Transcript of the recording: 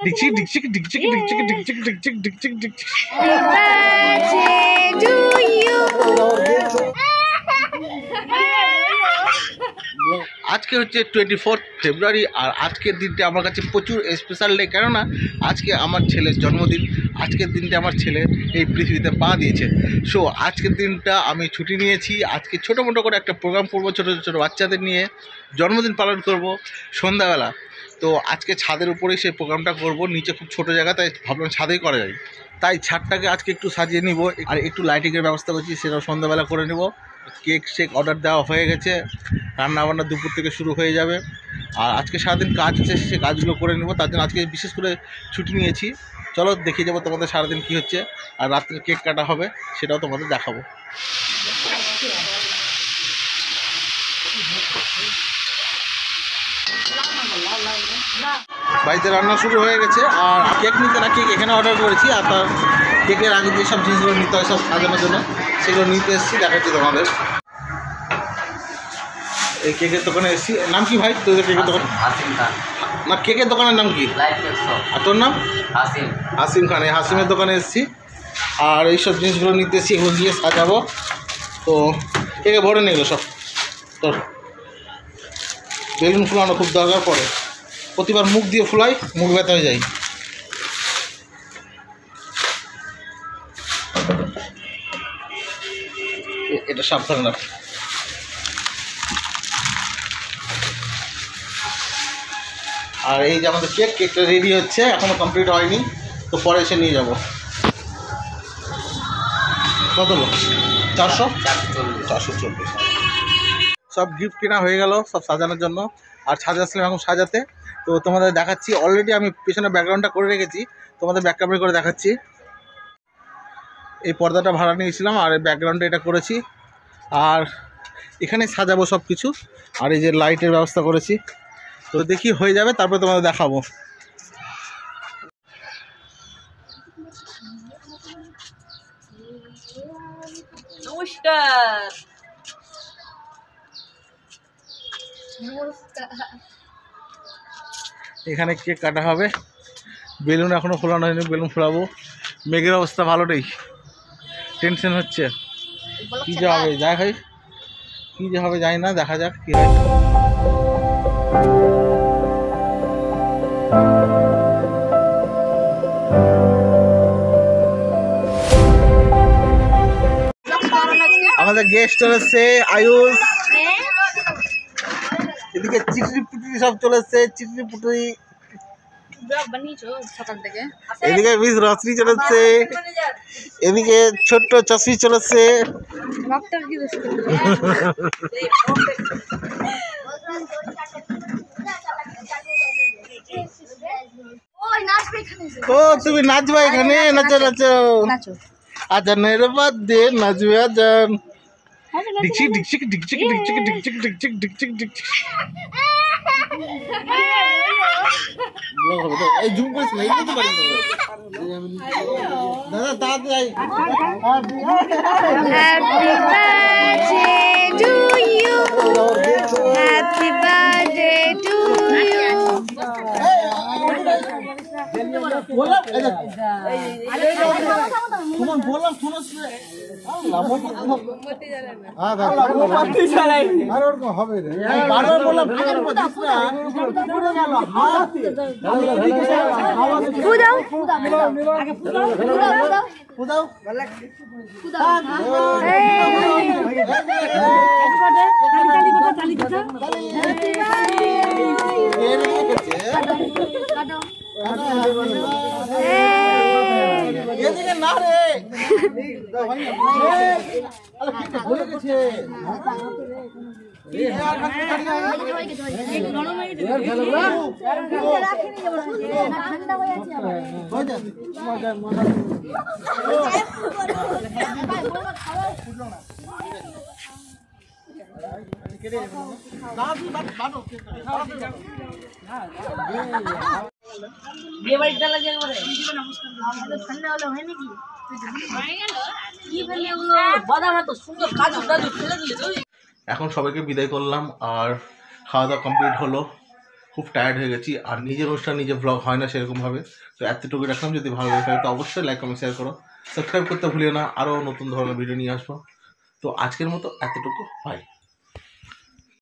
ডিকচিক ডিকচিক ডিকচিক ডিকচিক ডিকচিক ডিকচিক ডিকচিক ডিকচিক। আজকে হচ্ছে 24 ফেব্রুয়ারি আর আজকের দিনটা আমার কাছে প্রচুর স্পেশাল ডে, কেননা আজকে আমার ছেলের জন্মদিন। আজকের দিনটা আমার ছেলে এই পৃথিবীতে পা দিয়েছে। সো আজকের দিনটা আমি ছুটি নিয়েছি। আজকে ছোটো মোটো করে একটা প্রোগ্রাম করবো, ছোটো ছোটো বাচ্চাদের নিয়ে জন্মদিন পালন করব সন্ধ্যাবেলা। তো আজকে ছাদের উপরেই সেই প্রোগ্রামটা করব। নিচে খুব ছোটো জায়গা, তাই ভাবলাম ছাদেই করা যায়। তাই ছাদটাকে আজকে একটু সাজিয়ে নিব আর একটু লাইটিংয়ের ব্যবস্থা করছি, সেটাও সন্ধ্যাবেলা করে নেব। কেক শেক অর্ডার দেওয়া হয়ে গেছে, রান্নাবান্না দুপুর থেকে শুরু হয়ে যাবে। আর আজকে সারাদিন কাজ আছে, সে কাজগুলো করে নেব। তার জন্য আজকে বিশেষ করে ছুটি নিয়েছি। চলো দেখিয়ে যাবো তোমাদের সারাদিন কী হচ্ছে। আর রাত্রে কেক কাটা হবে, সেটাও তোমাদের দেখাবো। বাড়িতে রান্না শুরু হয়ে গেছে। আর কেক নিতে না, কেক এখানে অর্ডার করেছি। আর তার কেকের আগে যে সব জিনিসগুলো নিতে হয় সব সাজানোর জন্য, সেগুলো নিতে এসেছি, দেখাচ্ছি তোমাদের। এই কেকের দোকানে এসেছি। নাম কি ভাই তোদের কেকের দোকান? না, কেকের দোকানের নাম কি? আর তোর নাম? হাসিম খান। এই হাসিমের দোকানে এসেছি আর এইসব জিনিসগুলো নিতে এসেছি, এগুলো দিয়ে সাজাবো। তো কেকে ভরে নিল সব। তোর বেলুন ফুলানো খুব দরকার পড়ে, প্রতিবার মুখ দিয়ে ফুলাই, মুখ ব্যথা হয়ে যায়। এটা সাবধানে রাখ। আর এই যে আমাদের কেকটা রেডি হচ্ছে, এখনও কমপ্লিট হয়নি, তো পরে এসে নিয়ে যাব। কত লোক? 440। সব গিফট কেনা হয়ে গেল সব সাজানোর জন্য। আর ছাদে আসলাম এখন সাজাতে। তো তোমাদের দেখাচ্ছি, অলরেডি আমি পেছনে ব্যাকগ্রাউন্ডটা করে রেখেছি, তোমাদের ব্যাক ক্যামেরা করে দেখাচ্ছি। এই পর্দাটা ভাড়া নিয়েছিলাম আর এই ব্যাকগ্রাউন্ডে এটা করেছি। আর এখানে সাজাবো সব কিছু। আর এই যে লাইটের ব্যবস্থা করেছি। তো দেখি হয়ে যাবে, তারপরে তোমাদের দেখাবো। নমস্কার। এখানে কেক কাটা হবে। বেলুন এখনো ফোলানো হয়নি, বেলুন ফোলাবো। মেঘের অবস্থা ভালো নেই, টেনশন হচ্ছে। কী যে হবে যাই হয়, কী যে হবে যাই না, দেখা যাক কী হয়। আমাদের গেস্ট চলেছে আয়ুষ, এদিকে চিটরি পুটরি সব চলেছে, চিটরি পুটরি। এদিকে মিস রশ্মি চলেছে, এদিকে ছোট্ট চশমি চলেছে। ও তুমি নাচবা এখানে? নাচো নাচো। আজানের বাদ দে নাচবে আজান। ডিকচিক ডিকচিক ডিকচিক ডিকচিক ডিকচিক ডিকচিক ডিকচিক ডিকচিক। এই জুম করিস না, এই করতে পারি না দাদা, তাড়াতাড়ি। Happy birthday to you, happy birthday to you. বললাম শোনো, হবে রে, বারবার বললাম না রে, ভুলে গেছে। এখন সবাইকে বিদায় করলাম আর খাওয়া দাওয়া কমপ্লিট হলো। খুব টায়ার্ড হয়ে গেছি, আর নিজের অনুষ্ঠান নিজে ব্লগ হয় না সেরকমভাবে। তো এতটুকু রাখলাম, যদি ভালো লাগে তো অবশ্যই লাইক কমেন্ট শেয়ার করো, সাবস্ক্রাইব করতে ভুলিও না, আরও নতুন ধরনের ভিডিও নিয়ে আসবো। তো আজকের মতো এতটুকু, বাই।